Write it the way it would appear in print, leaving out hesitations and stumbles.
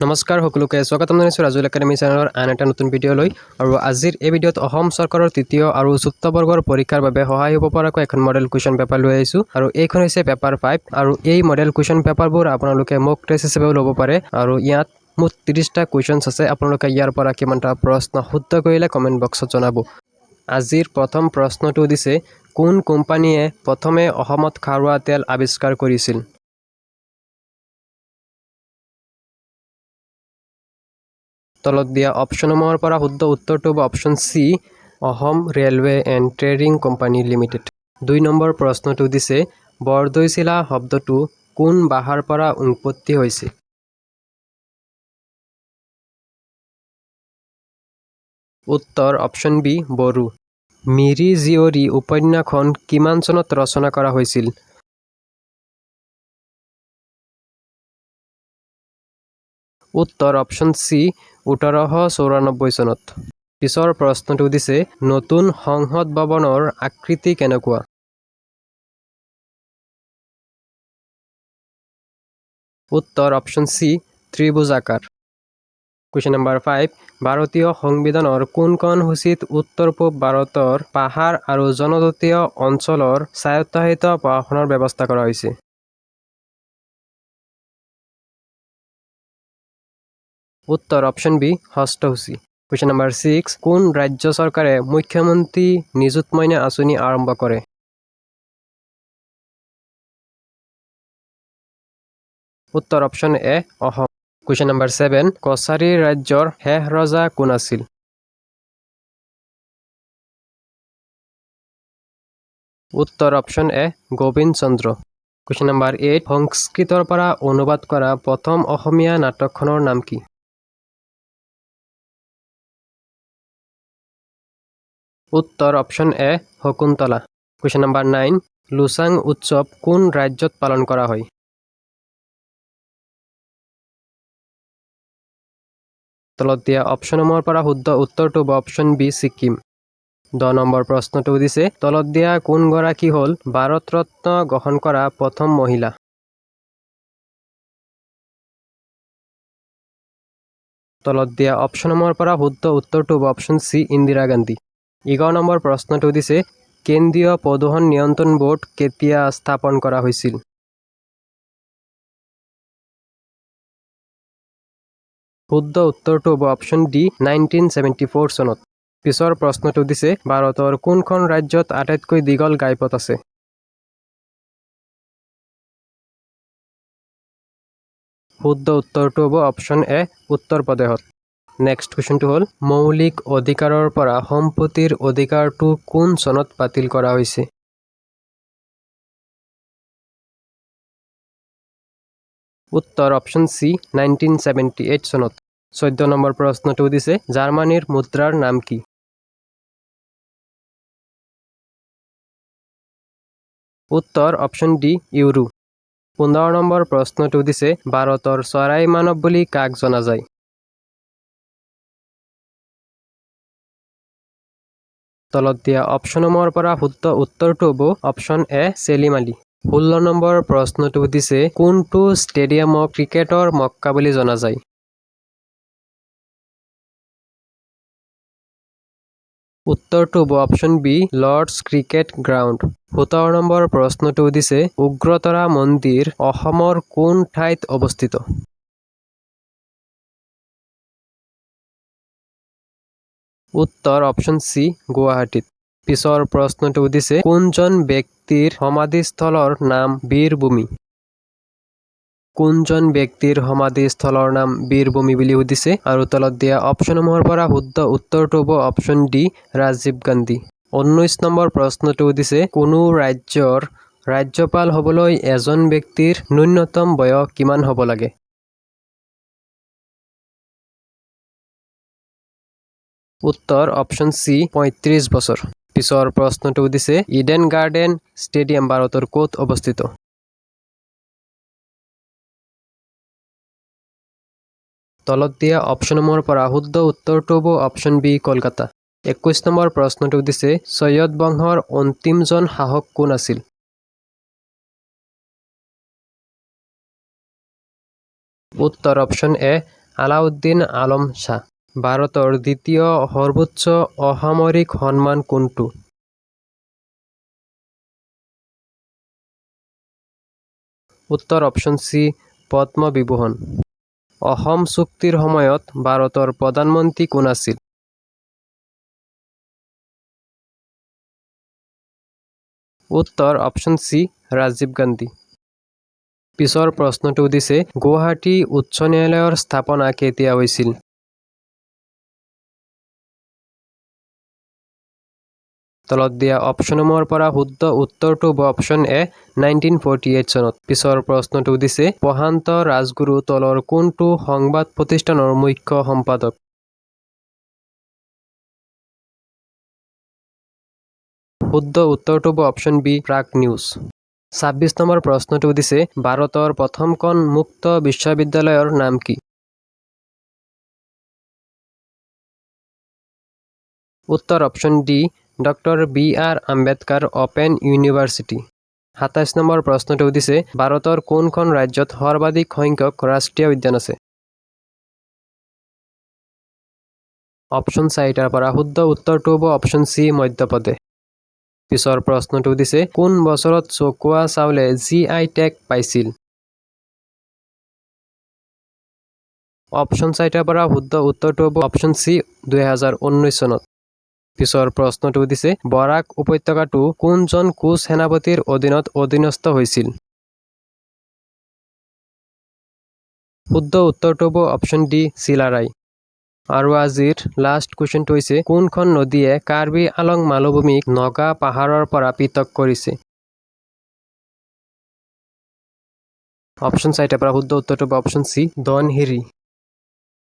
নমস্কাৰ সকলোকে স্বাগতম জনাইছোঁ ৰাজুল একাডেমি চেনেলৰ আন এটা নতুন ভিডিঅ'লৈ আৰু আজিৰ এই ভিডিঅ'ত অসম চৰকাৰৰ তৃতীয় আৰু চতুৰ্থ বৰ্গৰ পৰীক্ষাৰ বাবে সহায় হ'ব পৰাকৈ এখন মডেল কুৱেশ্যন পেপাৰ লৈ আহিছোঁ আৰু এইখন হৈছে পেপাৰ 5 আৰু এই মডেল কুৱেশ্যন পেপাৰবোৰ আপোনালোকে মক টেষ্ট হিচাপেও ল'ব পাৰে আৰু ইয়াত মুঠ 30টা কুৱেশ্যনছ আছে। আপোনালোকে ইয়াৰ পৰা কিমানটা প্ৰশ্ন শুদ্ধ কৰিলে কমেণ্ট বক্সত জনাব। আজিৰ প্ৰথম প্ৰশ্নটো দিছে, কোন কোম্পানীয়ে প্ৰথমে অসমত খাৰুৱা তেল আৱিষ্কাৰ কৰিছিল? তলত দিয়া অপশ্যনসমূহৰ পৰা শুদ্ধ উত্তৰটো হ'ব option C, Assam railway and trading company limited. 2 number প্ৰশ্নটো দিছে, বৰদৈচিলা শব্দটো কোন ভাষাৰ পৰা উৎপত্তি হৈছে? উত্তৰ অপশ্যন বি, বড়ো। মিৰি জীয়ৰী উপন্যাসখন কিমান চনত ৰচনা কৰা হৈছিল? উত্তৰ অপশ্যন চি, 1894 চনত। পিছৰ প্ৰশ্নটো দিছে, নতুন সংসদ ভৱনৰ আকৃতি কেনেকুৱা? উত্তৰ অপশ্যন চি, ত্ৰিভুজাকাৰ। কুৱেশ্যন নম্বৰ 5, ভাৰতীয় সংবিধানৰ কোনখন সূচীত উত্তৰ পূব ভাৰতৰ পাহাৰ আৰু জনজাতীয় অঞ্চলৰ স্বায়ত্তশাসিত প্ৰশাসনৰ ব্যৱস্থা কৰা হৈছে? উত্তৰ অপশ্যন বি, ষষ্ঠ সূচী। কুৱেশ্যন নম্বৰ 6, কোন ৰাজ্য চৰকাৰে মুখ্যমন্ত্ৰী নিযুত মইনা আঁচনি আৰম্ভ কৰে? উত্তৰ option A, Assam. Question number 7, Kachari ৰাজ্যৰ শেষ ৰজা কোন আছিল? উত্তৰ option A, Gobinda Chandra. Question number 8, সংস্কৃতৰ পৰা অনুবাদ কৰা প্ৰথম অসমীয়া নাটকখনৰ নাম কি? উত্তৰ অপশ্যন এ, শকুন্তলা। কুৱেশ্যন নম্বৰ 9, লোচাং উৎসৱ কোন ৰাজ্যত পালন কৰা হয়? তলত দিয়া অপশ্যনসমূহৰ পৰা শুদ্ধ উত্তৰটো হ'ব অপশ্যন বি, ছিকিম। 10 নম্বৰ প্ৰশ্নটো দিছে, তলত দিয়া কোনগৰাকী হ'ল ভাৰত ৰত্ন গ্ৰহণ কৰা প্ৰথম মহিলা? তলত দিয়া অপশ্যনসমূহৰ পৰা শুদ্ধ উত্তৰটো হ'ব option C, Indira Gandhi. 11 number প্ৰশ্নটো দিছে, কেন্দ্ৰীয় প্ৰদূষণ নিয়ন্ত্ৰণ ব'ৰ্ড কেতিয়া স্থাপন কৰা হৈছিল? শুদ্ধ উত্তৰটো হ'ব অপশ্যন ডি, 1974 চনত। পিছৰ প্ৰশ্নটো দিছে, ভাৰতৰ কোনখন ৰাজ্যত আটাইতকৈ দীঘল ঘাইপথ আছে? শুদ্ধ উত্তৰটো হ'ব অপশ্যন এ, উত্তৰ প্ৰদেশত। নেক্সট কুৱেশ্যনটো হ'ল, মৌলিক অধিকাৰৰ পৰা সম্পত্তিৰ অধিকাৰটো কোন চনত বাতিল কৰা হৈছে? উত্তৰ অপশ্যন চি, 1978 চনত। 14 নম্বৰ প্ৰশ্নটো দিছে, জাৰ্মানীৰ মুদ্ৰাৰ নাম কি? উত্তৰ অপশ্যন ডি, ইউৰো। 15 নম্বৰ প্ৰশ্নটো দিছে, ভাৰতৰ চৰাই মানৱ বুলি কাক জনা যায়? তলত দিয়া অপশ্যনসমূহৰ পৰা শুদ্ধ উত্তৰটো হ'ব option A, Salim Ali. 16 number প্ৰশ্নটো দিছে, কোনটো ষ্টেডিয়ামক ক্ৰিকেটৰ মক্কা বুলি জনা যায়? উত্তৰটো হ'ব option B, Lord's cricket ground. 17 number প্ৰশ্নটো দিছে, উগ্ৰতাৰা মন্দিৰ অসমৰ কোন ঠাইত অৱস্থিত? উত্তৰ অপশ্যন চি, গুৱাহাটীত। পিছৰ প্ৰশ্নটো দিছে, কোনজন ব্যক্তিৰ সমাধিস্থলৰ নাম বীৰভূমি? কোনজন ব্যক্তিৰ সমাধিস্থলৰ নাম বীৰভূমি বুলি সুধিছে আৰু তলত দিয়া অপশ্যনসমূহৰ পৰা শুদ্ধ উত্তৰটো হ'ব option D, Rajiv Gandhi. 19 number প্ৰশ্নটো দিছে, কোনো ৰাজ্যৰ ৰাজ্যপাল হ'বলৈ এজন ব্যক্তিৰ ন্যূনতম বয়স কিমান হ'ব লাগে? উত্তৰ অপশ্যন চি, 35 বছৰ। পিছৰ প্ৰশ্নটো দিছে, ইডেন গাৰ্ডেন ষ্টেডিয়াম ভাৰতৰ ক'ত অৱস্থিত? তলত দিয়া অপশ্যনসমূহৰ পৰা শুদ্ধ উত্তৰটো হ'ব অপশ্যন বি, কলকাতা। 21 নম্বৰ প্ৰশ্নটো দিছে, চৈয়দ বংশৰ অন্তিমজন শাসক কোন আছিল? উত্তৰ অপশ্যন এ, আলাউদ্দিন আলম শাহ। ভাৰতৰ দ্বিতীয় সৰ্বোচ্চ অসামৰিক সন্মান কোনটো? উত্তৰ অপশ্যন চি পদ্মবিভূষণ। অসম চুক্তিৰ সময়ত ভাৰতৰ প্ৰধানমন্ত্ৰী কোন আছিল? উত্তৰ অপশ্যন চি ৰাজীৱ গান্ধী। পিছৰ প্ৰশ্নটো দিছে গুৱাহাটী উচ্চ ন্যায়ালয়ৰ স্থাপনা কেতিয়া হৈছিল? তলত দিয়া অপশ্যনসমূহৰ পৰা শুদ্ধ উত্তৰটো হ'ব অপশ্যন এ 1948 চনত। পিছৰ প্ৰশ্নটো দিছে প্ৰশান্ত ৰাজগুৰু তলৰ কোনটো সংবাদ প্ৰতিষ্ঠানৰ মুখ্য সম্পাদক? শুদ্ধ উত্তৰটো হ'ব option B Prag News. 26 number প্ৰশ্নটো দিছে ভাৰতৰ প্ৰথমখন মুক্ত বিশ্ববিদ্যালয়ৰ নাম কি? উত্তৰ option D Doctor B R Ambedkar Open University. 27 number প্ৰশ্নটো দিছে ভাৰতৰ কোনখন ৰাজ্যত সৰ্বাধিক সংখ্যক ৰাষ্ট্ৰীয় উদ্যান আছে? অপশ্যন 4টাৰ পৰা শুদ্ধ উত্তৰটো হ'ব অপশ্যন চি মধ্যপ্ৰদেশ। পিছৰ প্ৰশ্নটো দিছে কোন বছৰত চকুৱা চাউলে GI টেগ পাইছিল? অপশ্যন 4টাৰ পৰা শুদ্ধ উত্তৰটো হ'ব অপশ্যন চি 2019 চনত। পিছৰ প্ৰশ্নটো দিছে বৰাক উপত্যকাটো কোনজন কোচ সেনাপতিৰ অধীনত অধীনস্থ হৈছিল? শুদ্ধ উত্তৰটো হ'ব অপশ্যন ডি চিলাৰায়। আৰু আজিৰ লাষ্ট কুৱেশ্যনটো হৈছে কোনখন নদীয়ে কাৰ্বি আলং মালভূমিক নগা পাহাৰৰ পৰা পৃথক কৰিছে? অপশ্যন 4টাৰ পৰা শুদ্ধ উত্তৰটো হ'ব অপশ্যন চি ধনশিৰি।